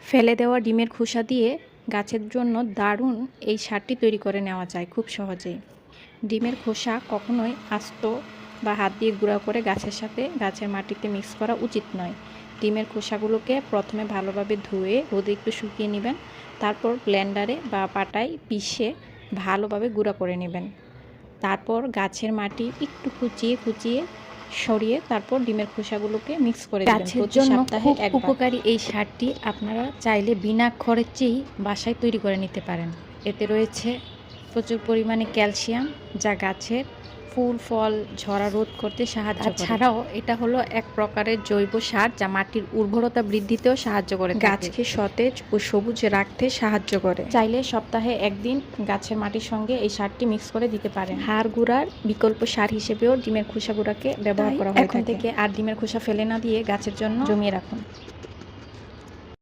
ফেলে দেওয়া ডিমের খোসা দিয়ে গাছের জন্য দারুণ এই সারটি তৈরি করে নেওয়া যায় খুব সহজেই। ডিমের খোসা কখনোই আস্ত বা হাত দিয়ে গুঁড়া করে গাছের মাটিতে মিক্স করা উচিত নয়। ডিমের খোসাগুলোকে প্রথমে ভালোভাবে ধুয়ে রোদে একটু শুকিয়ে নেবেন, তারপর ব্লেন্ডারে বা পাটায় পিষে ভালোভাবে গুঁড়া করে নেবেন। তারপর গাছের মাটি একটু কুচিয়ে সরিয়ে তারপর ডিমের খোসাগুলোকে মিক্স করে দেবেন। গাছের জন্য খুব উপকারী এই সারটি আপনারা চাইলে বিনা খরচেই বাসায় তৈরি করে নিতে পারেন। এতে রয়েছে প্রচুর পরিমাণে ক্যালসিয়াম, যা গাছের ফুল ফল ঝরা রোধ করতে সাহায্য করে। তাছাড়াও এটা হলো এক প্রকারের জৈব সার, যা মাটির উর্বরতা বৃদ্ধিতেও সাহায্য করে, গাছকে সতেজ ও সবুজ রাখতে সাহায্য করে। চাইলে সপ্তাহে একদিন গাছের মাটির সঙ্গে এই সারটি মিক্স করে দিতে পারেন। হাড় গুঁড়ার বিকল্প সার হিসেবেও ডিমের খোসা গুঁড়াকে ব্যবহার করা হয়। এখন থেকে আর ডিমের খোসা ফেলে না দিয়ে গাছের জন্য জমিয়ে রাখুন।